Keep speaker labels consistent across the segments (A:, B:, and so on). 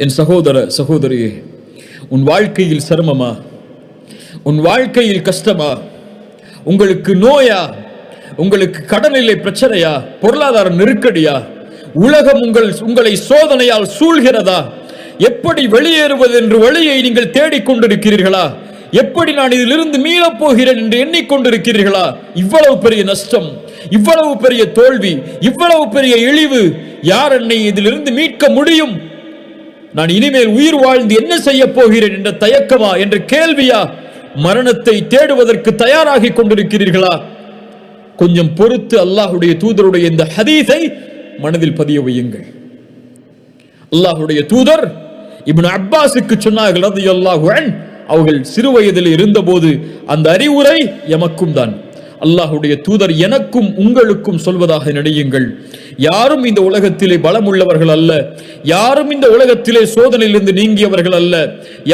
A: என் சகோதர சகோதரியே, உன் வாழ்க்கையில் சிரமமா? உன் வாழ்க்கையில் கஷ்டமா? உங்களுக்கு நோயா? உங்களுக்கு கடனிலை பிரச்சனையா? பொருளாதார நெருக்கடியா? உலகம் உங்களை சோதனையால் சூழ்கிறதா? எப்படி வெளியேறுவது என்று வழியை நீங்கள் தேடிக்கொண்டிருக்கிறீர்களா? எப்படி நான் இதிலிருந்து மீளப் போகிறேன் என்று எண்ணிக்கொண்டிருக்கிறீர்களா? இவ்வளவு பெரிய நஷ்டம், இவ்வளவு பெரிய தோல்வி, இவ்வளவு பெரிய இழிவு, யார் என்னை இதிலிருந்து மீட்க முடியும்? நான் இனிமேல் உயிர் வாழ்ந்து என்ன செய்ய போகிறேன் என்ற தயக்கமா, என்ற கேள்வியா? மரணத்தை தேடுவதற்கு தயாராகி கொண்டிருக்கிறீர்களா? கொஞ்சம் பொறுத்து அல்லாஹ்வுடைய தூதருடைய இந்த ஹதீஸை மனதில் பதிய வையுங்கள். அல்லாஹ்வுடைய தூதர் இப்னு அப்பாஸுக்கு சொன்னார்கள் ரலியல்லாஹு அன்ஹு, அவர்கள் சிறு வயதில் இருந்தபோது அந்த அறிவுரை எமக்கும் தான். அல்லாஹ்வுடைய தூதர் எனக்கும் உங்களுக்கும் சொல்வதாக நினையுங்கள், யாரும் இந்த உலகத்திலே பலம் உள்ளவர்கள் அல்ல, யாரும் இந்த உலகத்திலே சோதனையிலிருந்து நீங்கியவர்கள் அல்ல,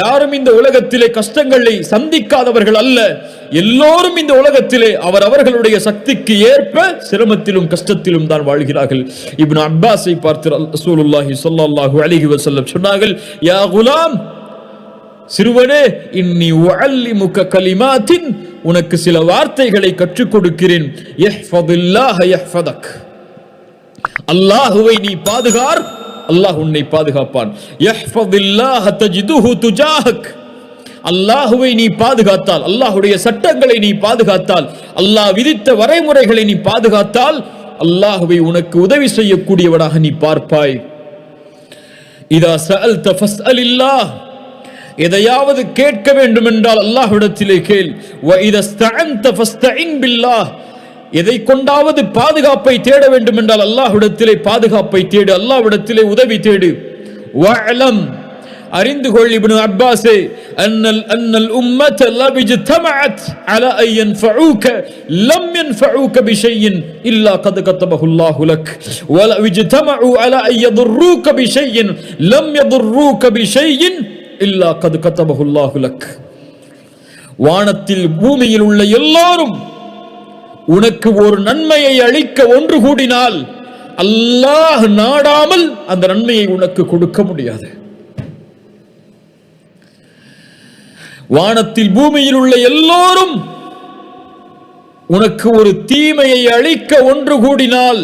A: யாரும் இந்த உலகத்திலே கஷ்டங்களை சந்திக்காதவர்கள் அல்ல. எல்லோரும் இந்த உலகத்திலே அவர்களுடைய சக்திக்கு ஏற்ப சிரமத்திலும் கஷ்டத்திலும் தான் வாழ்கிறார்கள். இப்னு அப்பாஸை பார்த்து ரசூலுல்லாஹி ஸல்லல்லாஹு அலைஹி வஸல்லம் சொன்னார்கள், யா குலாம், சிறுவனே, இன்னி உஅல்லிமுக கலிமாத்தின், உனக்கு சில வார்த்தைகளை கற்றுக் கொடுக்கிறேன். யஹ்ஃபதுல்லாஹ யஹ்ஃபதக், அல்லாஹ்வை நீ பாதுகார், அல்லாஹ் உன்னை பாதுகாப்பான். யஹ்ஃபதுல்லாஹ தஜிதுஹு துஜாஹக், அல்லாஹ்வை நீ பாதுகாத்தால், அல்லாஹ்வுடைய சட்டங்களை நீ பாதுகாத்தால், அல்லாஹ் விதித்த வரைமுறைகளை நீ பாதுகாத்தால், அல்லாஹ்வை உனக்கு உதவி செய்யக்கூடியவனாக நீ பார்ப்பாய். இதா சஅல்த ஃபஸ்அலில்லாஹ், எதையாவது கேட்க வேண்டும் என்றால் அல்லாஹ்விடத்திலே கேள். வ இதஸ்தஅன்த ஃபஸ்தஇன் பில்லாஹ், எதை கொண்டாவது பாதுகாப்பை தேட வேண்டும் என்றால் அல்லாஹ்விடத்திலே பாதுகாப்பை தேடு, அல்லாஹ்விடத்திலே உதவி தேடு. வஅலம், அறிந்து கொள் இப்னு அப்பாஸே, அன்னல் உம்மத லபிஜ்தமஅத் அலா அன் யன்ஃபஊக லம் யன்ஃபஊக பிஷைஇன் இல்லா கத் கதபஹு அல்லாஹு லக் வ லபிஜ்தமஉ அலா அன் யதுர்ரூக பிஷைஇன் லம் யதுர்ரூக பிஷைஇன் இல்லா கத் கதபஹு அல்லாஹு லக். வானத்தில் பூமியில் உள்ள எல்லாரும் உனக்கு ஒரு நன்மையை அளிக்க ஒன்று கூடினால் அல்லாஹ் நாடாமல் அந்த நன்மையை உனக்கு கொடுக்க முடியாது. வானத்தில் பூமியில் உள்ள எல்லோரும் உனக்கு ஒரு தீமையை அளிக்க ஒன்று கூடினால்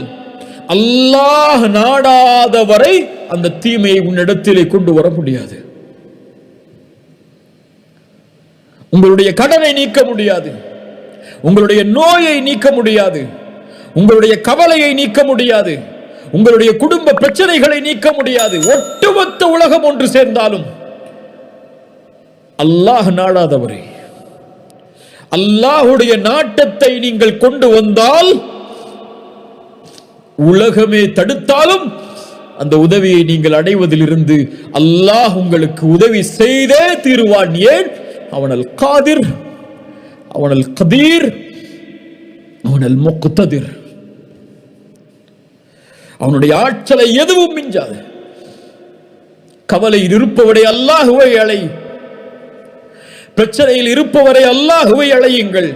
A: அல்லாஹ் நாடாத வரை அந்த தீமையை உன்னிடத்திலே கொண்டு வர முடியாது. உங்களுடைய கடனை நீக்க முடியாது, உங்களுடைய நோயை நீக்க முடியாது, உங்களுடைய கவலையை நீக்க முடியாது, உங்களுடைய குடும்ப பிரச்சனைகளை நீக்க முடியாது. ஒட்டுமொத்த உலகம் ஒன்று சேர்ந்தாலும் அல்லாஹ் நாடாதவரே, அல்லாஹ்வுடைய நாட்டத்தை நீங்கள் கொண்டு வந்தால், உலகமே தடுத்தாலும் அந்த உதவியை நீங்கள் அடைவதிலிருந்து அல்லாஹ் உங்களுக்கு உதவி செய்தே தீருவான். ஏன்? அவனல் காதிர், அவனல் கதீர், அவனல் முக்ததிர். அவனுடைய ஆற்றலை எதுவும் மிஞ்சாது. கவலையில் இருப்பவரை அல்லாஹ்வை அழை, பிரச்சனையில் இருப்பவரை அல்லாஹ்வை அழையுங்கள்,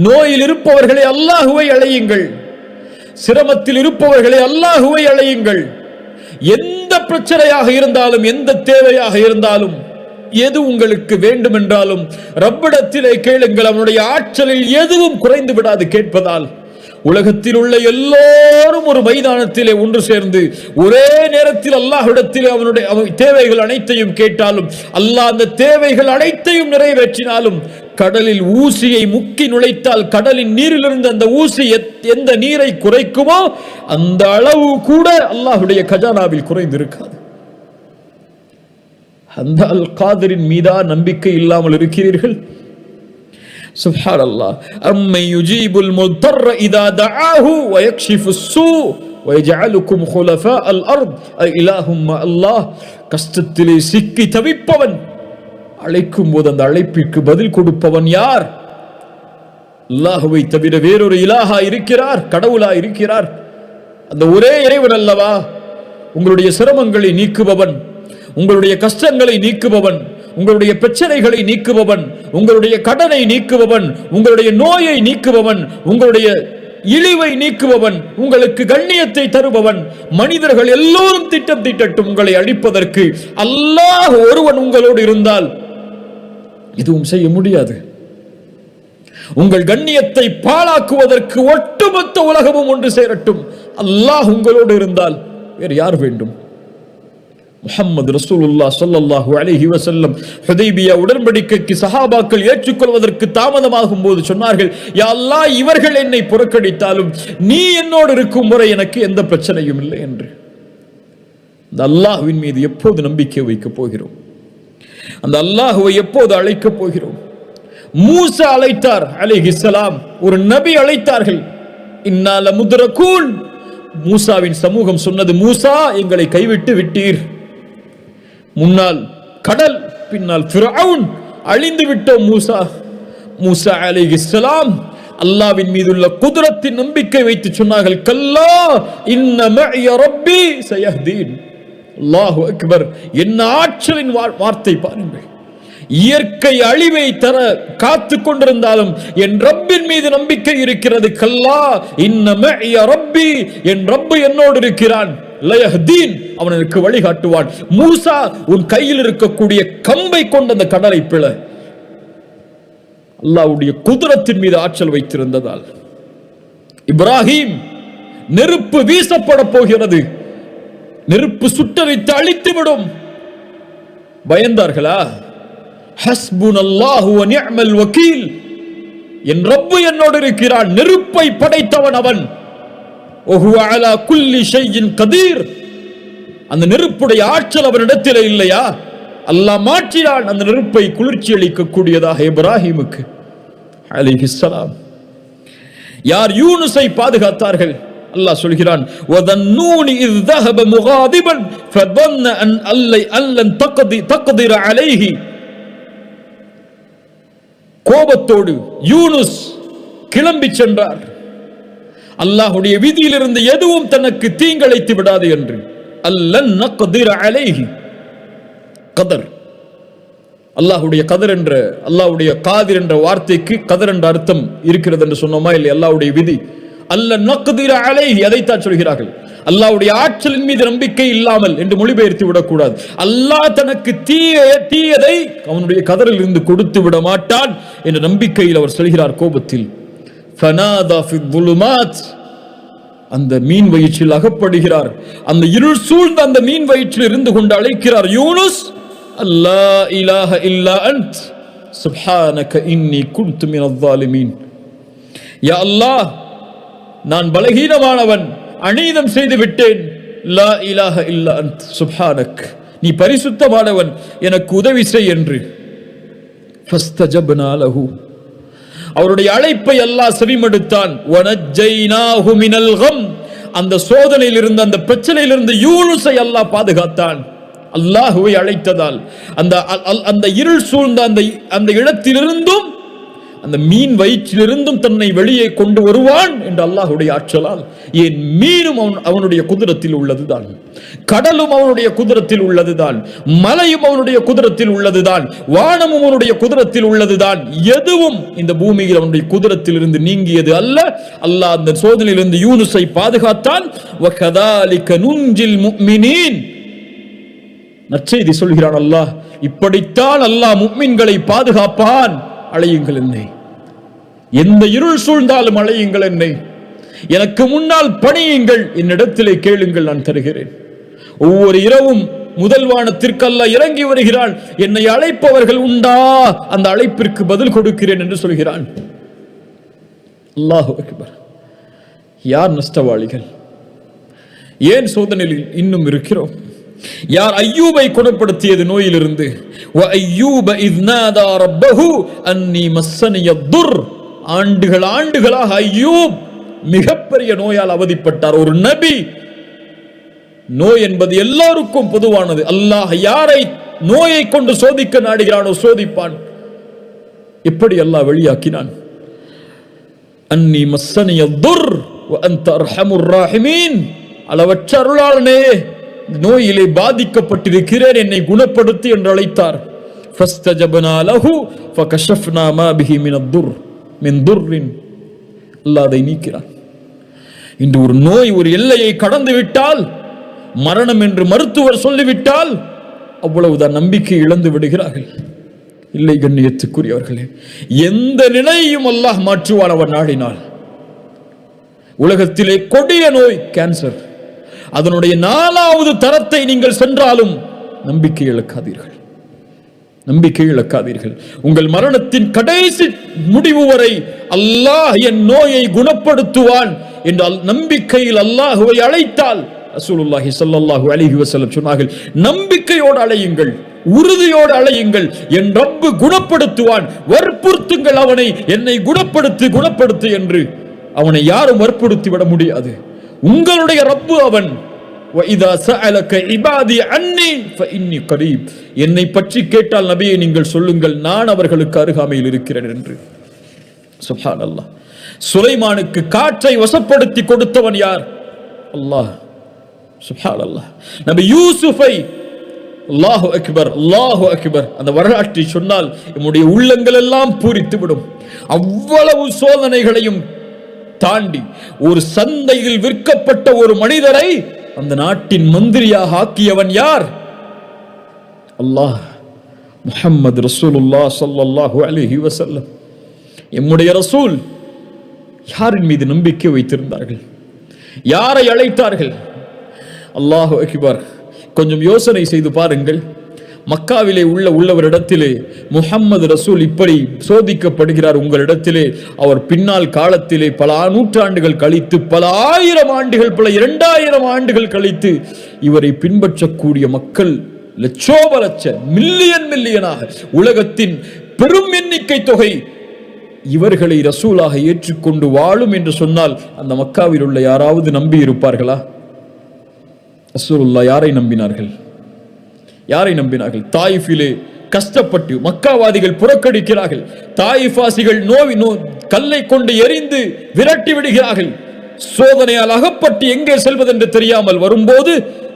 A: நோயில் இருப்பவர்களை அல்லாஹ்வை அழையுங்கள், சிரமத்தில் இருப்பவர்களை அல்லாஹ்வை அழையுங்கள். எந்த பிரச்சனையாக இருந்தாலும், எந்த தேவையாக இருந்தாலும், எது உங்களுக்கு வேண்டும் என்றாலும் ரப்பிடத்திலே கேளுங்கள். அவனுடைய ஆற்றலில் எதுவும் குறைந்து விடாது கேட்பதால். உலகத்தில் உள்ள எல்லோரும் ஒரு மைதானத்திலே ஒன்று சேர்ந்து ஒரே நேரத்தில் அல்லாஹ்விடத்திலே அவனுடைய தேவைகள் அனைத்தையும் கேட்டாலும், அல்லாஹ் அந்த தேவைகள் அனைத்தையும் நிறைவேற்றினாலும், கடலில் ஊசியை முக்கி நுழைத்தால் கடலின் நீரிலிருந்து அந்த ஊசி எந்த நீரை குறைக்குமோ அந்த அளவு கூட அல்லாஹ்வுடைய கஜானாவில் குறைந்திருக்காது. அந்த அல் காதிரின் மீதா நம்பிக்கை இல்லாமல் இருக்கிறீர்கள்? சுப்ஹானல்லாஹ். அம்மை யுஜீபுல் முத்தர்ர இதா தஆஹு வ யக்ஷிஃபுஸ் ஸூ வ யஜஅலுக்கும் குலஃபாஅல் அர்த் இலாஹும் அல்லாஹ். கஷ்டத்திலே சிக்கி தவிப்பவன் அழைக்கும் போது அந்த அழைப்பிற்கு பதில் கொடுப்பவன் யார்? அல்லாஹ்வை தவிர வேறொரு இலாஹா இருக்கிறார்? கடவுளா இருக்கிறார்? அந்த ஒரே இறைவன் அல்லவா உங்களுடைய சிரமங்களை நீக்குபவன், உங்களுடைய கஷ்டங்களை நீக்குபவன், உங்களுடைய பிரச்சனைகளை நீக்குபவன், உங்களுடைய கடனை நீக்குபவன், உங்களுடைய நோயை நீக்குபவன், உங்களுடைய இழிவை நீக்குபவன், உங்களுக்கு கண்ணியத்தை தருபவன். மனிதர்கள் எல்லோரும் திட்டம் தீட்டட்டும் உங்களை அழிப்பதற்கு, அல்லாஹ் ஒருவன் உங்களோடு இருந்தால் எதுவும் செய்ய முடியாது. உங்கள் கண்ணியத்தை பாழாக்குவதற்கு ஒட்டுமொத்த உலகமும் ஒன்று சேரட்டும், அல்லாஹ் உங்களோடு இருந்தால் வேறு யார் வேண்டும்? முஹம்மது ரசூலுல்லாஹ் ஸல்லல்லாஹு அலைஹி வஸல்லம் ஹுதைபியா உடன்படிக்கைக்கு சஹாபாக்கள் ஏற்றுக்கொள்வதற்கு தாமதமாகும் போது சொன்னார்கள், யா அல்லாஹ், இவர்கள் என்னை புறக்கணித்தாலும் நீ என்னோடு இருக்கும் வரை எனக்கு எந்த பிரச்சனையும் இல்லை என்று. அந்த அல்லாஹ்வின் மீது எப்போது நம்பிக்கை வைக்கப் போகிறோம்? அந்த அல்லாஹ்வை எப்போது அழைக்கப் போகிறோம்? மூசா அழைத்தார் அலைஹிஸ்ஸலாம், ஒரு நபி அழைத்தார்கள். இன்னா லமுத்ரகூன். மூசாவின் சமூகம் சொன்னது, மூசா எங்களை கைவிட்டு விட்டீர். முன்னால் கடல், பின்னால் ஃபிரௌன், அழிந்து விட்டோம் மூசா. மூசா அலைஹிஸ்ஸலாம் அல்லாஹ்வின் மீதுள்ள குத்ரத்தின் நம்பிக்கை வைத்து சொன்னார்கள், கல்லா இன்ன மஇய ரப்பி சயஹ்தீன். அல்லாஹு அக்பர். என்ன ஆற்றலின் வார்த்தை பாருங்கள். இயற்கை அழிவை தர காத்து கொண்டிருந்தாலும் என் ரப்பின் மீது நம்பிக்கை இருக்கிறது. கல்லா இன்ன மஇய ரப்பி, என் ரப்பு என்னோடு இருக்கிறான். லயஹ்தீன், அவன் எனக்கு வழிகாட்டுவான். மூசா, உன் கையில் இருக்கக்கூடிய கம்பை கொண்டு அந்த கடலை பிள. அல்லாஹ்வுடைய குத்ரத்தின் மீது ஆற்றல் வைத்திருந்ததால். இப்ராஹிம், நெருப்பு வீசப்பட போகிறது, நெருப்பு சுட்டரித்து அழித்துவிடும். பயந்தார்களா? ஹஸ்புனல்லாஹு வ நிஅமல் வகீல், என் ரப்பு என்னோடு இருக்கிறான், நெருப்பை படைத்தவன் அவன். வஹுவ அலா குல்லி ஷைஇன் கதீர், அந்த நெருப்புடைய ஆற்றல் அவனிடத்தில் இல்லையா? அல்லாஹ் மாற்றினான் அந்த நெருப்பை குளிர்ச்சி அளிக்கக்கூடியதாக இப்ராஹிமுக்கு அலைஹிஸ்ஸலாம். யார் யூனுஸை பாதுகாத்தார்கள்? அல்லாஹ் சொல்கிறான், வதன்னூனி இஸ் ذهب مغاضبا فظن ان لن تقدر عليه. கோபத்தோடு யூனுஸ் கிளம்பி சென்றார். அல்லாஹ்வுடைய விதியிலிருந்து எதுவும் தனக்கு தீங்கிழைத்து விடாது என்று. அல்லன் நக்திர அலைஹி. கதர், அல்லாஹ்வுடைய கதர் என்ற, அல்லாஹ்வுடைய காதிர் என்ற வார்த்தைக்கு கதர் என்ற அர்த்தம் இருக்கிறது என்று சொன்னோமா இல்லை? அல்லாஹ்வுடைய விதி. அல்லன் நக்திர அலைஹி, அதைத்தான் சொல்கிறார்கள். அல்லாஹ்வுடைய ஆற்றலின் மீது நம்பிக்கை இல்லாமல் என்று மொழிபெயர்த்து விடக்கூடாது. அல்லாஹ் தனக்கு தீயதை அவனுடைய கதரில் இருந்து கொடுத்து விட மாட்டான் என்ற நம்பிக்கையில் அவர் சொல்கிறார் கோபத்தில். ஃபனாதா ஃபில் ظுலுமாத், அந்த மீன் வயிற்றில் அகப்படுகிறார். அந்த இருள் சூழ்ந்த அந்த மீன் வயிற்றில் இருந்து கொண்டு அழைக்கிறார், யூனுஸ், அல்லா இலாஹ இல்லா அன்த் சுப்ஹானக இன்னி குன்து மினல் ஸாலிமீன். யா அல்லாஹ், நான் பலகீனமானவன், அநீதம் செய்து விட்டேன். லா இலாஹ இல்லா அன்த் சுப்ஹானக், நீ பரிசுத்தமானவன், எனக்கு உதவி செய் என்று. ஃபஸ்தஜப்னா லஹு, அவருடைய அழைப்பை அல்லாஹ் செவிமடுத்தான். வனஜ்ஜைனாஹு மினல் கம், அந்த சோதனையில் இருந்த, அந்த பிரச்சனையில் இருந்து யூனுஸை அல்லாஹ் பாதுகாத்தான். அல்லாஹ்வை அழைத்ததால் அந்த இருள் சூழ்ந்த அந்த இடத்திலிருந்தும், அந்த மீன் வயிற்றிலிருந்தும் தன்னை வெளியே கொண்டு வருவான் என்று அல்லாஹ்வுடைய ஆற்றலால். ஏன் மீனும் அவனுடைய குதிரத்தில் உள்ளதுதான், கடலும் அவனுடைய குதிரத்தில் உள்ளதுதான், மலையும் அவனுடைய குதிரத்தில் உள்ளதுதான், வானமும் அவனுடைய குதிரத்தில் உள்ளதுதான். எதுவும் இந்த பூமியில் அவனுடைய குதிரத்தில் இருந்து நீங்கியது அல்ல. அல்லாஹ் அந்த சோதனையிலிருந்து யூனுஸை பாதுகாத்தான். வகதாலிக நுஞ்சில் முஃமினீன், நற்செய்தி சொல்கிறான் அல்லாஹ், இப்படித்தான் அல்லாஹ் முஃமின்களை பாதுகாப்பான். அழையுங்கள் என்னை, எந்த இருள் சூழ்ந்தாலும் அழையுங்கள் என்னை, எனக்கு முன்னால் பணியுங்கள், என்னிடத்திலே கேளுங்கள், நான் தருகிறேன். ஒவ்வொரு இரவும் முதல் வானத்திற்கு அல்லாஹ் இறங்கி வருகிறான். என்னை அழைப்பவர்கள் உண்டா, அந்த அழைப்பிற்கு பதில் கொடுக்கிறேன் என்று சொல்கிறான். அல்லாஹு அக்பர். யார் நஷ்டவாளிகள்? ஏன் சோதனையில் இன்னும் இருக்கிறோம்? யார் ஐயூபை குணப்படுத்தியது நோயிலிருந்து? வ ஐயூப இஸ் நாதா ரப்பஹு அன்னி மஸ்ஸனிய துர். ஆண்டுகளாக ஐயூப் மிகப்பெரிய நோயால் அவதிப்பட்டார். ஒரு நபி. நோய் என்பது எல்லாருக்கும் பொதுவானது. அல்லாஹ் யாரை நோயை கொண்டு சோதிக்க நாடுகிறானோ சோதிப்பான். எப்படி அல்லாஹ் வெளியாக்கினான்? அன்னி மஸ்ஸனிய துர் வ அன்த அர்ஹமுர் ராஹிமீன். அளவற்ற அருளாளனே, நோயிலே பாதிக்கப்பட்டிருக்கிறேன், என்னை குணப்படுத்தி என்று அழைத்தார். ஃபஸ்தஜப்னா லஹு ஃபகஷஃப்னா மா பிஹி மினத் துர் மின் துர்ரின். அல்லாஹ் அதை நீக்கிறான். இன்று ஒரு நோய் ஒரு எல்லையை கடந்து விட்டால், மரணம் என்று மருத்துவர் சொல்லிவிட்டால் அவ்வளவுதான், நம்பிக்கை இழந்து விடுகிறார்கள். இல்லை கண்ணியத்துக்குரியவர்களே, எந்த நிலையையும் அல்லாஹ் மாற்றுவான் அவன் நாடினால். உலகத்திலே கொடிய நோய் கேன்சர், அதனுடைய 4வது தரத்தை நீங்கள் சென்றாலும் நம்பிக்கை இழக்காதீர்கள், நம்பிக்கை இழக்காதீர்கள். உங்கள் மரணத்தின் கடைசி முடிவு வரை அல்லாஹ் என் நோயை குணப்படுத்துவான் என்ற நம்பிக்கையில் அல்லாஹுவை அழைத்தால், ரசூலுல்லாஹி ஸல்லல்லாஹு அலைஹி வஸல்லம் சொன்னார்கள், நம்பிக்கையோடு அழையுங்கள், உறுதியோடு அழையுங்கள், என் ரப்பு குணப்படுத்துவான், வற்புறுத்துங்கள் அவனை, என்னை குணப்படுத்து குணப்படுத்து என்று. அவனை யாரும் வற்புறுத்தி விட முடியாது. உங்களுடைய ரப்பு அவன். وَإِذَا سَأَلَكَ عِبَادِي عَنِّي فَإِنِّي قَرِيبٌ. என்னை பற்றி கேட்டால் நபியே நீங்கள் சொல்லுங்கள், நான் அவர்களுக்கு அருகாமையில் இருக்கிறேன் என்று. சுப்ஹானல்லாஹ். சுலைமானுக்கு காற்றை வசப்படுத்தி கொடுத்தவன் யார்? அல்லாஹ். சுப்ஹானல்லாஹ். நபி யூசுஃபை, அல்லாஹு அக்பர் அல்லாஹு அக்பர், அந்த வரலாற்றை சொன்னால் நம்முடைய உள்ளங்கள் எல்லாம் பூரித்துவிடும். அவ்வளவு சோதனைகளையும் தாண்டி ஒரு சந்தையில் விற்கப்பட்ட ஒரு மனிதரை அந்த நாட்டின் மந்திரியாக ஆக்கியவன் யார்? அல்லாஹ். முஹம்மது ரசூலுல்லாஹ் ஸல்லல்லாஹு அலைஹி வஸல்லம், எம்முடைய ரசூல் யாரின் மீது நம்பிக்கை வைத்திருந்தார்கள்? யாரை அழைத்தார்கள்? அல்லாஹு அக்பர். கொஞ்சம் யோசனை செய்து பாருங்கள். மக்காவிலே உள்ளவரிடத்திலே முஹம்மது ரசூல் இப்படி சோதிக்கப்படுகிறார். உங்களிடத்திலே அவர் பின்னால் காலத்திலே பல நூற்றாண்டுகள் கழித்து, பல 1000 ஆண்டுகள், பல 2000 ஆண்டுகள் கழித்து இவரை பின்பற்றக்கூடிய மக்கள் லட்சோப லட்ச, மில்லியனாக, உலகத்தின் பெரும் எண்ணிக்கை தொகை இவர்களை ரசூலாக ஏற்றுக்கொண்டு வாழும் என்று சொன்னால் அந்த மக்காவில் உள்ள யாராவது நம்பி இருப்பார்களா? ரசூலுல்லாஹ் யாரை நம்பினார்கள்? யாரை நம்பினார்கள்? தாயிஃபிலே கஷ்டப்பட்டு மக்காவாதிகள் புறக்கணிக்கிறார்கள். தாயிஃபாசிகள் கல்லை கொண்டு எரிந்து விரட்டி விடுகிறார்கள். சோதனையால் அகப்பட்டு எங்கே செல்வதென்று தெரியாமல் வரும்போது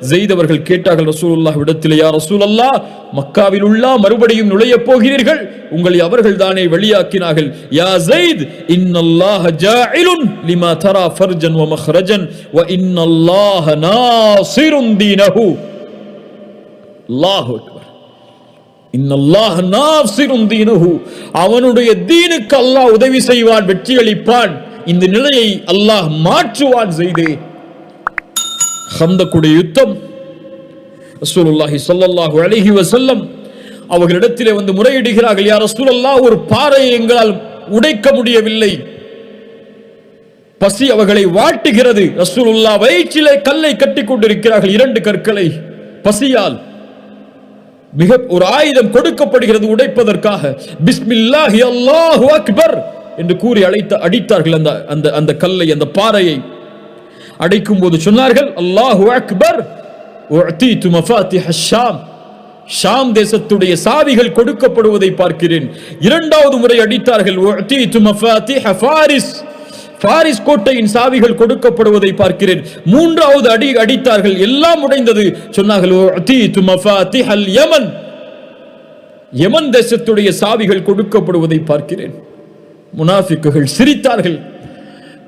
A: ஸைத் அவர்கள் கேட்டார்கள் ரசூலுல்லாஹ் இடத்திலே, யா ரசூலல்லாஹ், மக்காவில் உள்ள மறுபடியும் நுழைய போகிறீர்கள், உங்களை அவர்கள் தானே வெளியாக்கினார்கள். யா ஸைத், இன்னல்லாஹ ஜாஇலுன் லிமா தரா ஃபர்ஜன் வ மக்ரஜன் வ இன்னல்லாஹ நாஸிருன் தீனஹு. அல்லாஹு அக்பர். இன்னல்லாஹ நாஸிருன் தீனஹு. அவனுடைய தீனுக்கு அல்லாஹ் உதவி செய்வான், வெற்றி அளிப்பான். இந்த நிலையை அல்லாஹ் மாற்றுவான். ஸைதே, ஹந்தக்குடைய யுத்தம், ரசூலுல்லாஹி ஸல்லல்லாஹு அலைஹி வஸல்லம் அவர்களிடத்திலே வந்து முறையிடுகிறார்கள், யா ரசூலல்லாஹ், ஒரு பாறையை எங்களால் உடைக்க முடியவில்லை, பசி அவர்களை வாட்டுகிறது. ரசூலுல்லாஹ் வயிற்றிலே கல்லை கட்டிக் கொண்டிருக்கிறார்கள், 2 கற்களை. பசியால் மிக ஒரு ஆயுதம் கொடுக்கப்படுகிறது உடைப்பதற்காக. பிஸ்மில்லாஹி அல்லாஹு அக்பர் என்று கூறி அடித்தார்கள் அந்த கல்லை, அந்த பாறையை. அடைக்கும் போது சொன்னார்கள், அல்லாஹு அக்பர், உஅதீது மஃபாத்திஹ ஷாம், ஷாம் தேசத்துடைய சாவிகள் கொடுக்கப்படுவதை பார்க்கிறேன். 2வது முறை அடித்தார்கள், உஅதீது மஃபாத்திஹ ஃபாரிஸ், பாரிஸ் கோட்டையின் சாவிகள் கொடுக்கப்படுவதை பார்க்கிறேன். 3வது அடி அடித்தார்கள், எல்லாம் உடைந்தது. சொன்னார்கள், உஅதீது மஃபாத்திஹல் யமன், யமன் தேசத்துடைய சாவிகள் கொடுக்கப்படுவதை பார்க்கிறேன். முனாஃபிக்குகள் சிரித்தார்கள்.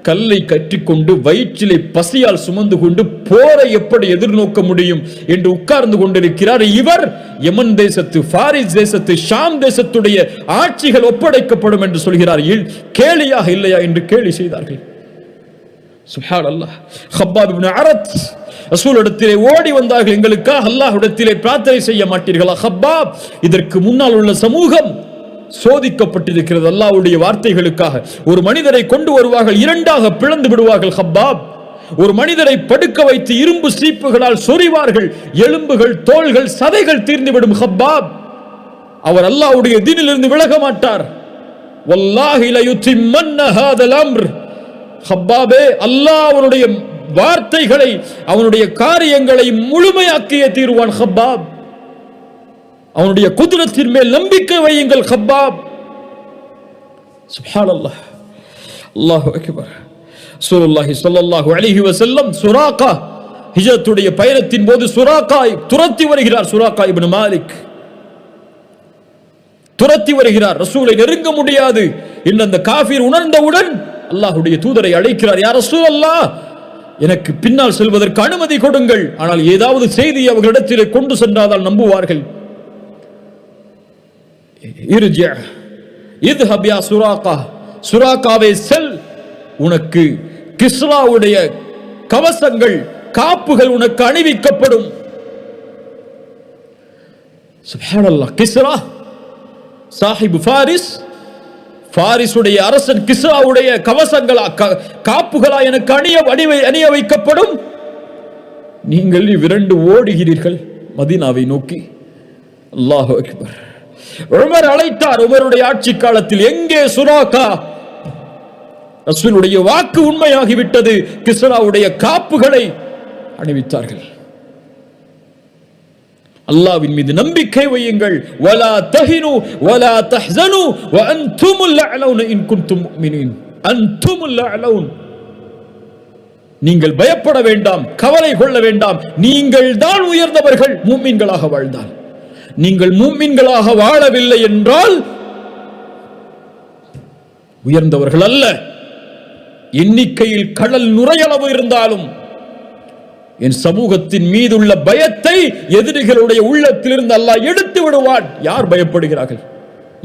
A: கல்லை கற்றிக்கொண்டு வயிற்றிலே பசியால் சுமந்து கொண்டு போரை எப்படி எதிர்நோக்க முடியும் என்று உட்கார்ந்து கொண்டிருக்கிறார் இவர். யமன் தேசத்து, பாரிஸ் தேசத்து, ஷாம் தேசத்துடைய ஆட்சிகள் ஒப்படைக்கப்படும் என்று சொல்கிறார். கேலியாக இல்லையா என்று கேலி செய்தார்கள். சுப்ஹானல்லாஹ். ஹப்பாப் இப்னு அரத் ரசூலிடத்திலே ஓடி வந்தார்கள், எங்களுக்காக அல்லாஹ்விடத்திலே பிரார்த்தனை செய்ய மாட்டீர்களா? ஹப்பாப், இதற்கு முன்னால் உள்ள சமூகம் சோதிக்கப்பட்டிருக்கிறது அல்லாஹ்வுடைய வார்த்தைகளுக்காக. ஒரு மனிதரை கொண்டு வருவார்கள், 2ஆக பிளந்து விடுவார்கள். ஹப்பாப், ஒரு மனிதரை படுக்க வைத்து இரும்பு சீப்புகளால் சொறிவார்கள், எலும்புகள், தோள்கள், சதைகள் தீர்ந்துவிடும். ஹப்பாப், அவர் அல்லாஹ்வுடைய தீனிலிருந்து விலக மாட்டார். வல்லாஹி லயுத்திம்மன்ன ஹாதல் அம்ர். ஹப்பாபே, அல்லாஹ் அவருடைய வார்த்தைகளை, அவனுடைய காரியங்களை முழுமையாக்கியே தீருவான். ஹப்பாப், அவனுடைய குதிரத்தின் மேல் நம்பிக்கை வையுங்கள். ஹப்பாப். சுப்ஹானல்லாஹ், அல்லாஹு அக்பர். ரசூலுல்லாஹி ஸல்லல்லாஹு அலைஹி வஸல்லம் சுராகா ஹிஜ்ரத்துடைய பயணத்தின் போது சுராகா துரத்தி வருகிறார். சுராகா இப்னு மாலிக் துரத்தி வருகிறார். ரசூலை நெருங்க முடியாது என்று அந்த காஃபிர் உணர்ந்தவுடன் அல்லாஹ்வுடைய தூதரை அழைக்கிறார். யா ரசூலல்லாஹ், எனக்கு பின்னால் செல்வதற்கு அனுமதி கொடுங்கள், ஆனால் ஏதாவது செய்தி அவர்களிடத்திலே கொண்டு சென்றால் நம்புவார்கள். சுராகாவே செல், உனக்கு கிஸ்ராவுடைய கவசங்கள் காப்புகள் உனக்கு அணிவிக்கப்படும். சுப்ஹானல்லாஹ். கிஸ்ரா சாஹிப் ஃபாரிஸ், பாரிசுடைய அரசன் கிஸ்ராவுடைய கவசங்களா காப்புகளா எனக்கு அணிய வைக்கப்படும். நீங்கள் விரண்டு ஓடுகிறீர்கள் மதீனாவை நோக்கி. அல்லாஹு அக்பர். உமர் அழைத்தார். உமருடைய ஆட்சி காலத்தில் எங்கே சுராகா? ரசூலுடைய வாக்கு உண்மையாகிவிட்டது. கிஸ்ராவுடைய காப்புகளை அணிவித்தார்கள். அல்லாஹ்வின் மீது நம்பிக்கை வையுங்கள். வலா தஹினு வலா தஹ்ஸனு வ அன்துமுல் அலவுன இன் குன்தும் முஃமினீன். அன்துமுல் அலவுன். நீங்கள் பயப்பட வேண்டாம், கவலை கொள்ள வேண்டாம். நீங்கள் தான் உயர்ந்தவர்கள் முஃமின்களாக வாழ்ந்தால். நீங்கள் முஃமின்களாக வாழவில்லை என்றால் உயர்ந்தவர்கள் அல்ல. எண்ணிக்கையில் கடல் நுரையளவு இருந்தாலும் என் சமூகத்தின் மீதுள்ள பயத்தை எதிரிகளுடைய உள்ளத்திலிருந்து அல்லாஹ் எடுத்து விடுவான். யார் பயப்படுகிறார்கள்?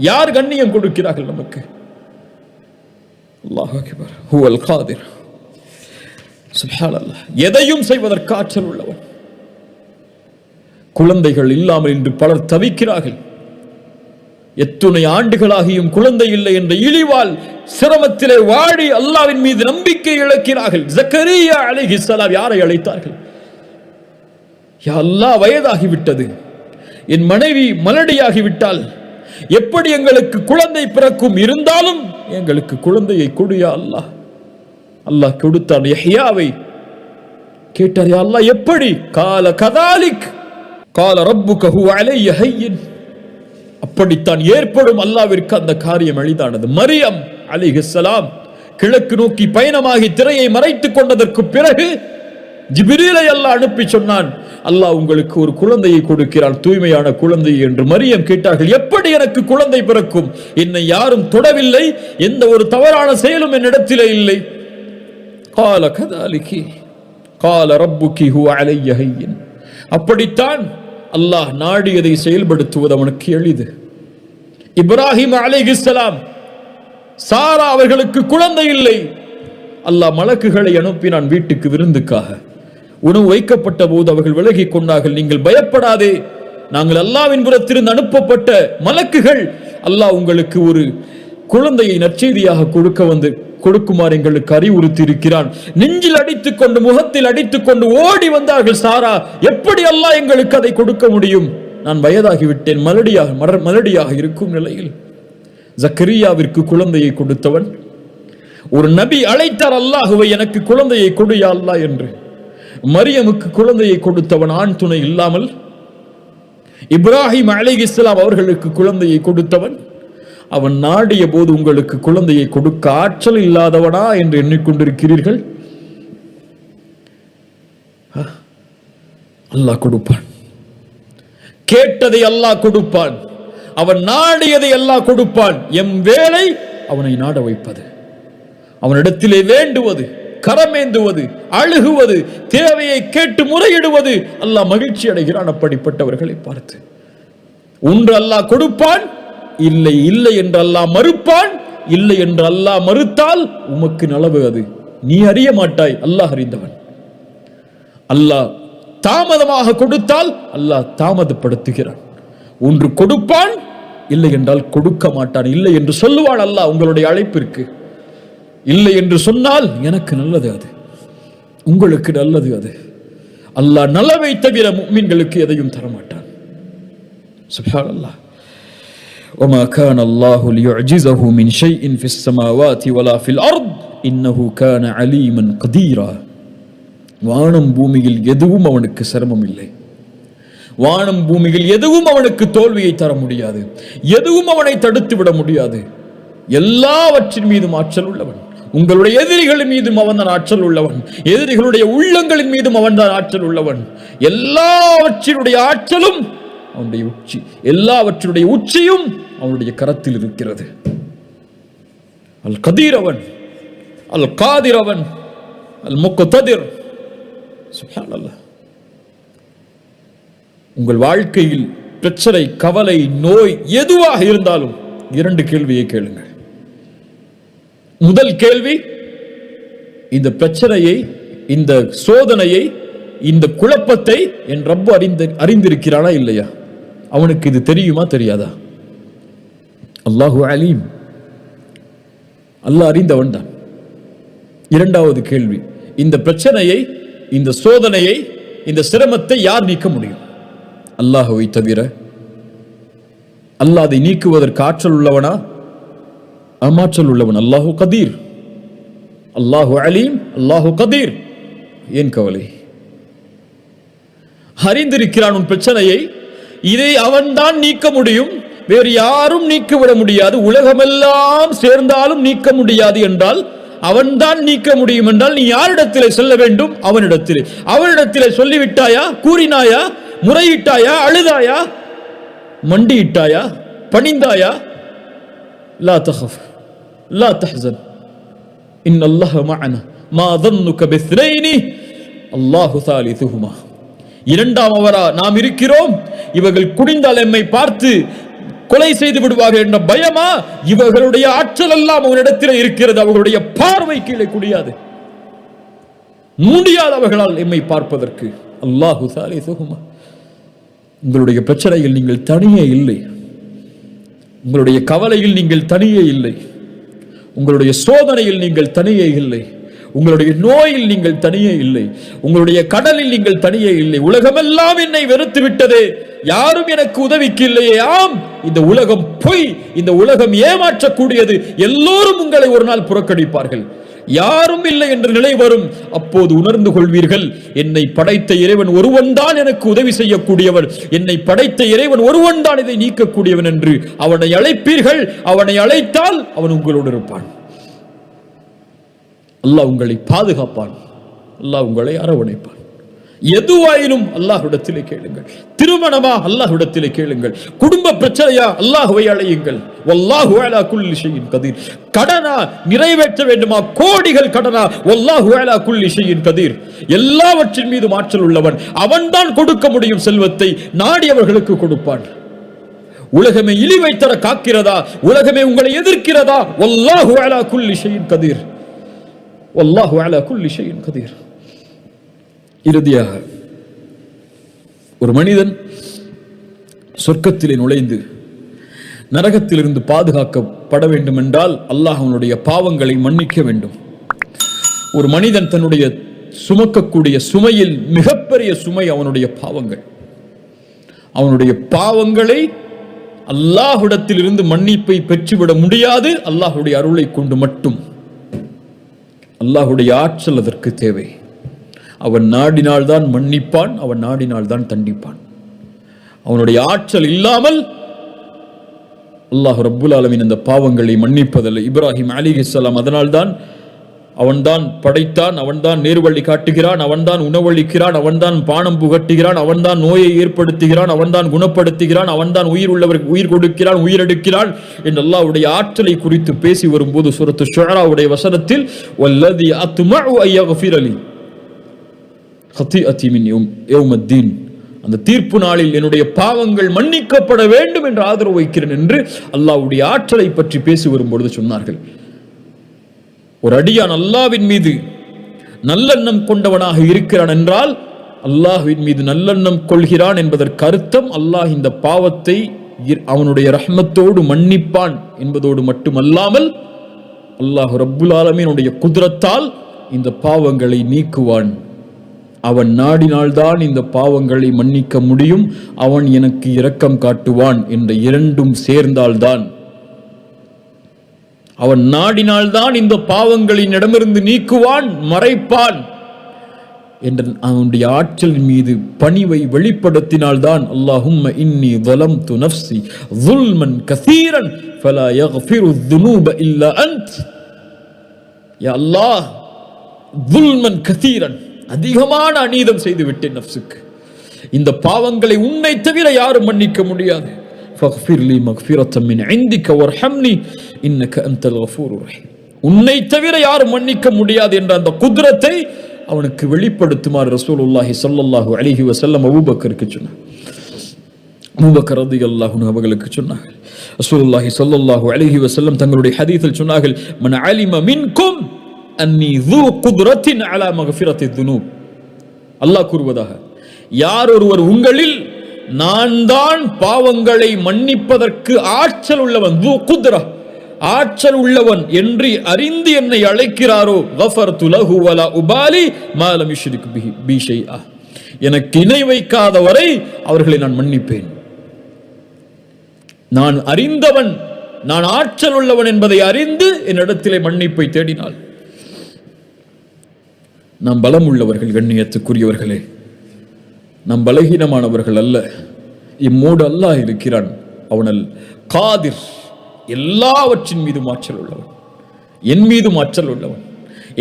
A: யார் கண்ணியம் கொடுக்கிறார்கள் நமக்கு? அல்லாஹ் அக்பர். ஹுவல் காதிர். சுப்ஹானல்லாஹ். எதையும் செய்வதற்கு ஆற்றல் உள்ளவன். குழந்தைகள் இல்லாமல் இன்று பலர் தவிக்கிறார்கள். எத்துணை ஆண்டுகளாகியும் குழந்தை இல்லை என்ற இழிவால் சிரமத்திலே வாடி அல்லாஹ்வின் மீது நம்பிக்கை இழக்கிறார்கள். ஜக்கரியா அலைஹிஸ்ஸலாம் யாரை அழைத்தார்கள்? யா அல்லாஹ், வயதாகிவிட்டது, என் மனைவி மலடியாகிவிட்டால் எப்படி எங்களுக்கு குழந்தை பிறக்கும்? இருந்தாலும் எங்களுக்கு குழந்தையை கொடு யா அல்லாஹ். அல்லாஹ் கொடுத்தான் யஹ்யாவை. கேட்டார், யா அல்லாஹ் எப்படி? கால கதாலிக் கால ரப்புக ஹுவ அலைய ஹய்யின். அப்படித்தான் ஏற்படும். அல்லாஹ்விற்கு அந்த காரியம் எளிதானது. மரியம் அலைஹிஸ்ஸலாம் கிழக்கு நோக்கி பயணமாகி திரையை மறைத்துக் கொண்டதற்கு பிறகு ஜிப்ரீலை அல்லாஹ் அனுப்பி சொன்னான், அல்லாஹ் உங்களுக்கு ஒரு குழந்தையை கொடுக்கிறான், தூய்மையான குழந்தை என்று. மரியம் கேட்டார்கள், எப்படி எனக்கு குழந்தை பிறக்கும்? என்னை யாரும் தொடவில்லை, எந்த ஒரு தவறான செயலும் என்னிடத்திலே இல்லை. கால கதாலிகி கால ரப்புகி ஹுவ அலைய ஹய்யின். அப்படித்தான் அல்லாஹ் நாடியதை செயல்படுத்துவது அவனுக்கு எளிது. இப்ராஹிம் அலைஹிஸ்ஸலாம், சாரா அவர்களுக்கு குழந்தை இல்லை. அல்லாஹ் மலக்குகளை அனுப்பினான் வீட்டுக்கு விருந்துக்காக. உணவு வைக்கப்பட்ட போது அவர்கள் விலகிக் கொண்டார்கள். நீங்கள் பயப்படாதே, நாங்கள் அல்லாஹ்வின் புறத்திலிருந்து அனுப்பப்பட்ட மலக்குகள். அல்லாஹ் உங்களுக்கு ஒரு குழந்தையை நற்செய்தியாக கொடுக்குமாறு எங்களுக்கு அறிவுறுத்தி இருக்கிறான். நெஞ்சில் அடித்துக் கொண்டு முகத்தில் அடித்துக் கொண்டு ஓடி வந்தார்கள் சாரா. எப்படி அல்லாஹ் எங்களுக்கு அதை கொடுக்க முடியும்? நான் வயதாகிவிட்டேன், மலடியாக இருக்கும் நிலையில். ஜக்கரியாவிற்கு குழந்தையை கொடுத்தவன் ஒரு நபி அழைத்தார் அல்லாஹுவை, எனக்கு குழந்தையை கொடு யா அல்லாஹ் என்று. மரியமுக்கு குழந்தையை கொடுத்தவன் ஆண் துணை இல்லாமல். இப்ராஹிம் அலைஹிஸ்ஸலாம் அவர்களுக்கு குழந்தையை கொடுத்தவன். அவன் நாடிய போது உங்களுக்கு குழந்தையை கொடுக்க ஆற்றல் இல்லாதவனா என்று எண்ணிக்கொண்டிருக்கிறீர்கள்? அல்லாஹ் கொடுப்பான். கேட்டதை அல்லாஹ் கொடுப்பான். அவன் நாடியதை அல்லாஹ் கொடுப்பான். எம் வேலை அவனை நாட வைப்பது, அவனிடத்திலே வேண்டுவது, கரமேந்துவது, அழுகுவது, தேவையை கேட்டு முறையிடுவது. அல்லாஹ் மகிழ்ச்சி அடைகிறான் அப்படிப்பட்டவர்களை பார்த்து. ஒன்று அல்லாஹ் கொடுப்பான், இல்லை இல்லை என்று அல்லாஹ் மறுப்பான். இல்லை என்று அல்லாஹ் மறுத்தால் உமக்கு நலவு, அது நீ அறிய மாட்டாய், அல்லாஹ் அறிந்தவன். அல்லாஹ் தாமதமாக கொடுத்தால் அல்லாஹ் தாமதப்படுத்துகிறான். ஒன்று கொடுப்பான், இல்லை என்றால் கொடுக்க மாட்டான். இல்லை என்று சொல்லுவான் அல்லாஹ் உங்களுடைய அழைப்பிற்கு. இல்லை என்று சொன்னால் எனக்கு நல்லது, அது உங்களுக்கு நல்லது. அது அல்லாஹ் நலவை தவிர முஃமின்களுக்கு எதையும் தரமாட்டான். சுப்ஹானல்லாஹ். وما كان الله ليعجزه من شيء في السماوات ولا في الأرض إنه كان عليما قديرا. வானம் பூமியில் எதுவும் அவனுக்கு சிரமம் இல்லை. வானம் பூமியில் எதுவும் அவனுக்கு தோல்வியை தர முடியாது. எதுவும் அவனை தடுத்து விட முடியாது. எல்லாவற்றின் மீதும் ஆற்றல் உள்ளவன். உங்களுடைய எதிரிகளின் மீதும் அவன் தான் ஆற்றல் உள்ளவன். எதிரிகளுடைய உள்ளங்களின் மீதும் அவன் தான் ஆற்றல் உள்ளவன். எல்லாவற்றினுடைய ஆற்றலும் அவனுடைய உச்சி, எல்லாவற்றுடைய உச்சியும் அவனுடைய கரத்தில் இருக்கிறது. அல் கதீர் அவன், அல் காதிர் அவன், அல் முக்ததிர் சுப்ஹானல்லாஹ். உங்கள் வாழ்க்கையில் பிரச்சனை, கவலை, நோய் எதுவாக இருந்தாலும் 2 கேள்வியை கேளுங்கள். முதல் கேள்வி, இந்த பிரச்சனையை, இந்த சோதனையை, இந்த குழப்பத்தை என் ரப்பு அறிந்திருக்கிறானா இல்லையா? அவனுக்கு இது தெரியுமா தெரியாதா? அல்லாஹு அலீம், அல்லாஹ் அறிந்தவன் தான். இரண்டாவது கேள்வி, இந்த பிரச்சனையை, இந்த சோதனையை, இந்த சிரமத்தை யார் நீக்க முடியும்? அல்லாஹ்வை தவிர. அல்லாஹ் அதை நீக்குவதற்கு ஆற்றல் உள்ளவனா? ஆற்றல் உள்ளவன். அல்லாஹு கதீர், அல்லாஹு அலீம், அல்லாஹு கதீர். ஏன் கவலை? அறிந்திருக்கிறான் உன் பிரச்சனையை. இதை அவன்தான் நீக்க முடியும், வேறு யாரும் நீக்கிவிட முடியாது. உலகமெல்லாம் சேர்ந்தாலும் நீக்க முடியாது என்றால் அவன்தான் நீக்க முடியும் என்றால் நீ யாரிடத்திலே செல்ல வேண்டும்? அவனிடத்திலே. அவனிடத்திலே சொல்லிவிட்டாயா? கூறினாயா? முறையிட்டாயா? அழுதாயா? மண்டியிட்டாயா? பணிந்தாயா? லா தஹஃப் லா தஹ்சன் இன்னல்லாஹ மஅனா மா ظنك باثنين அல்லாஹு ثالثهما. இரண்டாம் அவரா நாம் இருக்கிறோம், இவர்கள் குடிந்தால் எம்மை பார்த்து கொலை செய்து விடுவார்கள் என்ற பயமா? இவர்களுடைய ஆற்றல் எல்லாம் அவனிடத்தில் இருக்கிறது. அவர்களுடைய பார்வை கீழே குடியாது, முடியாது அவர்களால் எம்மை பார்ப்பதற்கு. அல்லாஹு ஸாலிஸுஹுமா. உங்களுடைய பிரச்சனையில் நீங்கள் தனியே இல்லை, உங்களுடைய கவலையில் நீங்கள் தனியே இல்லை, உங்களுடைய சோதனையில் நீங்கள் தனியே இல்லை, உங்களுடைய நோயில் நீங்கள் தனியே இல்லை, உங்களுடைய கடலில் நீங்கள் தனியே இல்லை. உலகமெல்லாம் என்னை வெறுத்து விட்டதே, யாரும் எனக்கு உதவிக்கு இல்லையே. ஆம், இந்த உலகம் பொய், இந்த உலகம் ஏமாற்றக்கூடியது. எல்லோரும் உங்களை ஒரு நாள் புறக்கணிப்பார்கள். யாரும் இல்லை என்ற நிலை வரும். அப்போது உணர்ந்து கொள்வீர்கள், என்னை படைத்த இறைவன் ஒருவன் தான் எனக்கு உதவி செய்யக்கூடியவன், என்னை படைத்த இறைவன் ஒருவன் தான் இதை நீக்கக்கூடியவன் என்று அவனை அழைப்பீர்கள். அவனை அழைத்தால் அவன் உங்களோடு இருப்பான். அல்லாஹ் உங்களை பாதுகாப்பான், அல்லாஹ் உங்களை அரவணைப்பான். எதுவாயினும் அல்லாஹ்விடத்திலே கேளுங்கள். திருமணமா? அல்லாஹ்விடத்திலே கேளுங்கள். குடும்ப பிரச்சனையா? அல்லாஹ்வை அழையுங்கள். வல்லாஹு அலா குல்லி ஷைஇன் கதீர். கடனா? நிறைவேற்ற வேண்டுமா? கோடிகள் கடனா? வல்லாஹு அலா குல்லி ஷைஇன் கதீர். எல்லாவற்றின் மீது ஆற்றல் உள்ளவன். அவன்தான் கொடுக்க முடியும் செல்வத்தை, நாடியவர்களுக்கு கொடுப்பான். உலகமே இழிவை தர காக்கிறதா? உலகமே உங்களை எதிர்க்கிறதா? வல்லாஹு அலா குல்லி ஷைஇன் கதீர். வல்லாஹு அலா குல்லி ஷைஇன் கதீர். இறுதியாக, ஒரு மனிதன் சொர்க்கத்திலே நுழைந்து நரகத்திலிருந்து பாதுகாக்கப்பட வேண்டும் என்றால் அல்லாஹ் அவனுடைய பாவங்களை மன்னிக்க வேண்டும். ஒரு மனிதன் தன்னுடைய சுமக்கக்கூடிய சுமையில் மிகப்பெரிய சுமை அவனுடைய பாவங்கள். அவனுடைய பாவங்களை அல்லாஹ்விடத்தில் இருந்து மன்னிப்பை பெற்றுவிட முடியாது, அல்லாஹ்வுடைய அருளை கொண்டு மட்டும். அல்லாஹ்வுடைய ஆற்றல் அதற்கு தேவை. அவன் நாடினால்தான் மன்னிப்பான், அவன் நாடினால்தான் தண்டிப்பான். அவனுடைய ஆற்றல் இல்லாமல் அல்லாஹ் ரப்புல் ஆலமீன் அந்த பாவங்களை மன்னிப்பதில்லை. இப்ராஹிம் அலைஹிஸ்ஸலாம் அதனால்தான் அவன்தான் படைத்தான், அவன்தான் நேர்வழி காட்டுகிறான், அவன்தான் உணவளிக்கிறான், அவன்தான் பானம் புகட்டுகிறான், அவன்தான் நோயை ஏற்படுத்துகிறான், அவன்தான் குணப்படுத்துகிறான், அவன்தான் உயிர் உள்ளவருக்கு உயிர் கொடுக்கிறான், உயிரெடுக்கிறான் என்று அல்லாஹ்வுடைய ஆற்றலை குறித்து பேசி வரும்போது சூரத்து ஷுஆராவுடைய வசனத்தில் வல்லதி அத்மஉ அய்யக்ஃபிர லி ஹதீஅதி மின் யௌமத்தீன், அந்த தீர்ப்பு நாளில் என்னுடைய பாவங்கள் மன்னிக்கப்பட வேண்டும் என்று ஆதரவு வைக்கிறேன் என்று அல்லாஹ்வுடைய ஆற்றலை பற்றி பேசி வரும்பொழுது சொன்னார்கள். ஒரு அடியான் அல்லாஹ்வின் மீது நல்லெண்ணம் கொண்டவனாக இருக்கிறான் என்றால் அல்லாஹ்வின் மீது நல்லெண்ணம் கொள்கிறான் என்பதற்கு அர்த்தம் அல்லாஹ் இந்த பாவத்தை அவனுடைய ரஹ்மத்தோடு மன்னிப்பான் என்பதோடு மட்டுமல்லாமல் அல்லாஹ் ரப்புல் ஆலமீனுடைய குத்ரத்தால் இந்த பாவங்களை நீக்குவான். அவன் நாடினால்தான் இந்த பாவங்களை மன்னிக்க முடியும், அவன் எனக்கு இரக்கம் காட்டுவான் என்ற இரண்டும் சேர்ந்தால்தான், அவன் நாடினால்தான் இந்த பாவங்களின் இடமிருந்து நீக்குவான், மறைப்பான் என்ற அவனுடைய ஆற்றலின் மீது பணிவை வெளிப்படுத்தினால்தான் அல்லாஹும்ம இன்னி ظلمت نفسي ظلما كثيرا فلا يغفر الذنوب الا انت. யா அல்லாஹ், ظلما كثيرا, அதிகமான அநீதம் செய்து விட்டேன் நஃப்ஸுக்கு, இந்த பாவங்களை உன்னை தவிர யாரும் மன்னிக்க முடியாது. فاغفر لي مغفرة من عندك وارحمني انك انت الغفور الرحيم. உன்னை தவிர யாரும் மன்னிக்க முடியாது என்ற அந்த குத்ரத்தை அவனுக்கு வெளிப்படுத்துமாறு ரசூலுல்லாஹி ஸல்லல்லாஹு அலைஹி வஸல்லம் அபூபக்கருக்கு சொன்னார். அபூபக்கர் ரலியல்லாஹு அன்ஹு அவர்களுக்கு சொன்னார்கள். ரசூலுல்லாஹி ஸல்லல்லாஹு அலைஹி வஸல்லம் தங்களுடைய ஹதீஸில் சொன்னார்கள், மன் அலிம மின்கும் அன்னி ذو قدرة على مغفرة الذنوب. அல்லாஹ் கூறுவதாக, யார் ஒருவர் உங்களில் நான் தான் பாவங்களை மன்னிப்பதற்கு ஆற்றல் உள்ளவன், ذو قدرة ஆற்றல் உள்ளவன் என்று அறிந்து என்னை அழைக்கிறாரோ, غفرت له ولا أبالي ما لم يشرك بي شيئا. எனக்கு இணை வைக்காத வரை அவர்களை நான் மன்னிப்பேன். நான் அறிந்தவன், நான் ஆற்றல் உள்ளவன் என்பதை அறிந்து என்னிடத்திலே மன்னிப்பை தேடினாள். நாம் பலம் உள்ளவர்கள், கண்ணியத்துக்குரியவர்களே, நாம் பலகீனமானவர்கள் அல்ல. இம்மோடு அல்லாஹ் இருக்கிறான். அவனல் காதிர், எல்லாவற்றின் மீதும் ஆற்றல் உள்ளவன். என் மீதும் ஆற்றல் உள்ளவன்,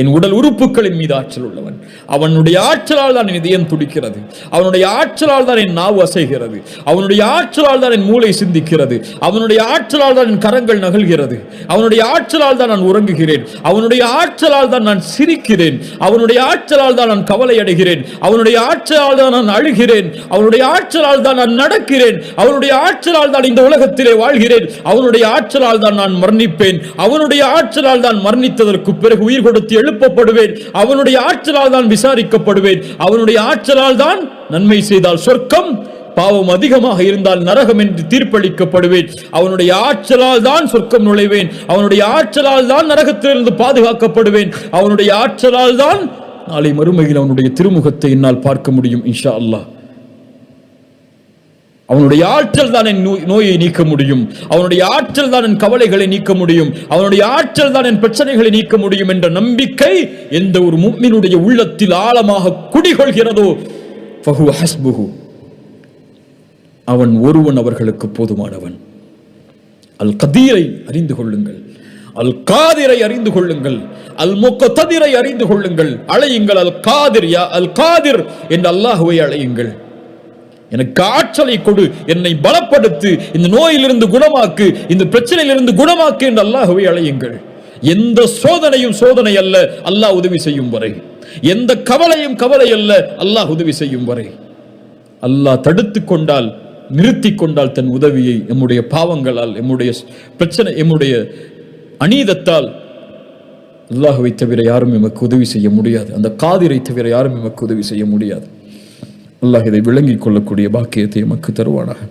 A: என் உடல் உறுப்புகளின் மீது ஆற்றல் உள்ளவன். அவனுடைய ஆற்றலால் தான் என் இதயம் துடிக்கிறது. அவனுடைய ஆற்றலால் தான் என் நாவு அசைகிறது. அவனுடைய ஆற்றலால் தான் என் மூளை சிந்திக்கிறது. அவனுடைய ஆற்றலால் தான் என் கரங்கள் நகல்கிறது. அவனுடைய ஆற்றலால் தான் நான் உறங்குகிறேன். அவனுடைய ஆற்றலால் தான் நான் சிரிக்கிறேன். அவனுடைய ஆற்றலால் தான் நான் கவலை அடைகிறேன். அவனுடைய ஆற்றலால் தான் நான் அழுகிறேன். அவனுடைய ஆற்றலால் தான் நான் நடக்கிறேன். அவனுடைய ஆற்றலால் தான் இந்த உலகத்திலே வாழ்கிறேன். அவனுடைய ஆற்றலால் தான் நான் மரணிப்பேன். அவனுடைய ஆற்றலால் தான் மரணித்ததற்கு பிறகு உயிர் கொடுத்து எழுப்பப்படுவேன். அவனுடைய ஆற்றலால் தான் விசாரிக்கப்படுவேன். அவனுடைய ஆற்றலால் தான் நன்மை செய்தால் சொர்க்கம், பாவம் அதிகமாக இருந்தால் நரகம் என்று தீர்ப்பளிக்கப்படுவேன். அவனுடைய ஆற்றலால் தான் சொர்க்கம் நுழைவேன். அவனுடைய ஆற்றலால் தான் நரகத்திலிருந்து பாதுகாக்கப்படுவேன். அவனுடைய ஆற்றலால் தான் நாளை மறுமையில் அவனுடைய திருமுகத்தை என்னால் பார்க்க முடியும் இன்ஷா அல்லாஹ். அவனுடைய ஆற்றல் தான் என் நோயை நீக்க முடியும். அவனுடைய ஆற்றல் தான் என் கவலைகளை நீக்க முடியும். அவனுடைய ஆற்றல் தான் என் பிரச்சனைகளை நீக்க முடியும் என்ற நம்பிக்கை எந்த ஒரு முஃமினுடைய உள்ளத்தில் ஆழமாக குடிகொள்கிறதோ, ஃபஹுவ ஹஸ்புஹு, அவன் ஒருவன் அவர்களுக்கு போதுமானவன். அல் கதீரை அறிந்து கொள்ளுங்கள், அல் காதிரை அறிந்து கொள்ளுங்கள், அல் முக்ததிரை அறிந்து கொள்ளுங்கள். அழையுங்கள் அல் காதிர், யா அல் காதிர் என்று அல்லாஹ்வை அழையுங்கள். எனக்கு ஆற்றலை கொடு, என்னை பலப்படுத்து, இந்த நோயிலிருந்து குணமாக்கு, இந்த பிரச்சனையிலிருந்து குணமாக்கு என்று அல்லாஹ்வை அழையுங்கள். எந்த சோதனையும் சோதனை அல்ல அல்லாஹ் உதவி செய்யும் வரை. எந்த கவலையும் கவலை அல்ல அல்லாஹ் உதவி செய்யும் வரை. அல்லாஹ் தடுத்து கொண்டால், நிறுத்தி கொண்டால் தன் உதவியை எம்முடைய பாவங்களால், எம்முடைய பிரச்சனை, எம்முடைய அநீதத்தால் அல்லாஹ்வை தவிர யாரும் எமக்கு உதவி செய்ய முடியாது. அந்த காதிரை தவிர யாரும் எமக்கு உதவி செய்ய முடியாது. அல்லாஹ் இதை விளங்கிக் கொள்ளக்கூடிய பாக்கியத்தை எமக்கு தருவானாக.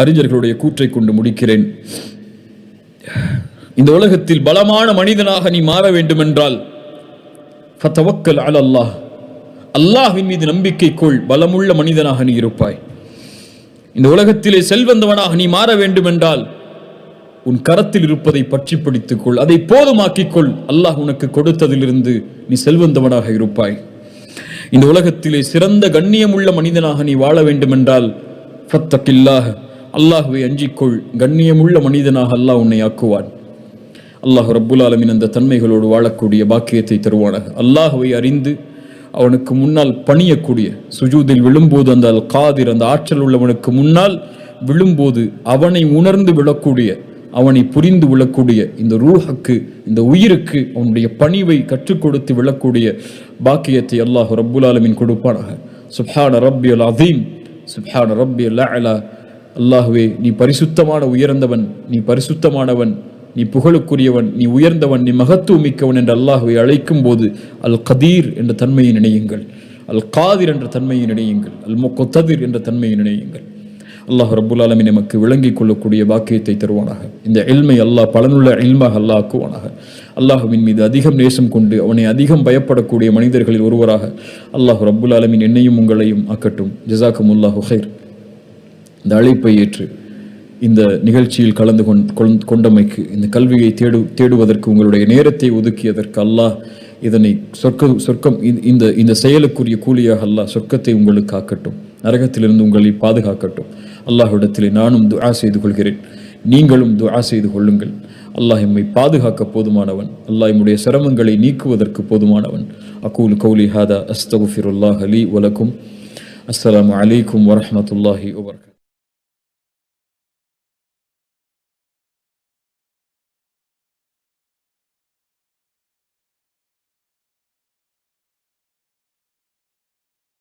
A: அறிஞர்களுடைய கூற்றை கொண்டு முடிக்கிறேன். இந்த உலகத்தில் பலமான மனிதனாக நீ மாற வேண்டும் என்றால் ஃபதவக்கல் அலல்லாஹ், அல்லாஹ்வின் மீது நம்பிக்கை கொள், பலமுள்ள மனிதனாக நீ இருப்பாய். இந்த உலகத்திலே செல்வந்தவனாக நீ மாற வேண்டும் என்றால் உன் கரத்தில் இருப்பதை பற்றி பிடித்துக்கொள், அதை போதுமாக்கிக்கொள். அல்லாஹ் உனக்கு கொடுத்ததிலிருந்து நீ செல்வந்தவனாக இருப்பாய். இந்த உலகத்திலே சிறந்த கண்ணியமுள்ள மனிதனாக நீ வாழ வேண்டும் என்றால் ஃபத்தகில்லாஹ், அல்லாஹ்வை அஞ்சிக்கொள், கண்ணியமுள்ள மனிதனாக அல்லாஹ் உன்னை ஆக்குவான். அல்லாஹ் ரப்புல் ஆலமீன் அந்த தன்மைகளோடு வாழக்கூடிய பாக்கியத்தை தருவானாக. அல்லாஹ்வை அறிந்து அவனுக்கு முன்னால் பணியக்கூடிய, சுஜூதில் விழும்போது அந்த அல் காதிர், அந்த ஆற்றல் உள்ளவனுக்கு முன்னால் விழும்போது அவனை உணர்ந்து விழக்கூடிய, அவனை புரிந்து விழக்கூடிய இந்த ரூஹுக்கு, இந்த உயிருக்கு அவனுடைய பணிவை கற்றுக் கொடுத்து விழக்கூடிய பாக்கியத்தை அல்லாஹ் ரப்புல் ஆலமீன் கொடுப்பானாக. சுப்ஹான ரப்பியல் அதீம், சுப்ஹான ரப்பியல் அலா. அல்லாஹ்வே, நீ பரிசுத்தமான உயர்ந்தவன், நீ பரிசுத்தமானவன், நீ புகழுக்குரியவன், நீ உயர்ந்தவன், நீ மகத்துவமிக்கவன் என்று அல்லாஹ்வை அழைக்கும் போது அல் கதீர் என்ற தன்மையை நினையுங்கள், அல் காதிர் என்ற தன்மையை நினையுங்கள், அல் முக்ததிர் என்ற தன்மையை நினையுங்கள். அல்லாஹ் ரப்புல் ஆலமீன் நமக்கு விளங்கிக் கொள்ளக்கூடிய பாக்கியத்தை தருவானாக. இந்த இல்மை அல்லாஹ் பலனுள்ள இல்மாக அல்லாஹ் ஆக்குவானாக. அல்லாஹ்வின் மீது அதிகம் நேசம் கொண்டு அவனை அதிகம் பயப்படக்கூடிய மனிதர்களில் ஒருவராக அல்லாஹ் ரப்புல் ஆலமீன் என்னையும் உங்களையும் ஆக்கட்டும். ஜஸாக்குமுல்லாஹு ஹைர். இந்த அழைப்பை ஏற்று இந்த நிகழ்ச்சியில் கலந்து கொண்டமைக்கு, இந்த கல்வியை தேடுவதற்கு உங்களுடைய நேரத்தை ஒதுக்கியதற்கு அல்லாஹ் இதனை சொர்க்கம் இந்த செயலுக்குரிய கூலியாக அல்லாஹ் சொர்க்கத்தை உங்களுக்கு ஆக்கட்டும், நரகத்திலிருந்து உங்களை பாதுகாக்கட்டும். அல்லாஹ்விடத்திலே நானும் துஆ செய்து கொள்கிறேன், நீங்களும் துஆ செய்து கொள்ளுங்கள். அல்லாஹ் எம்மை பாதுகாக்க போதுமானவன், அல்லாஹ் எம்முடைய சிரமங்களை நீக்குவதற்கு போதுமானவன். அகூலு கௌலி ஹாதா அஸ்தக்ஃபிருல்லாஹ் லீ வலக்கும். அஸ்ஸலாமு அலைக்கும் வரஹ்மத்துல்லாஹி வபரகாத்துஹு.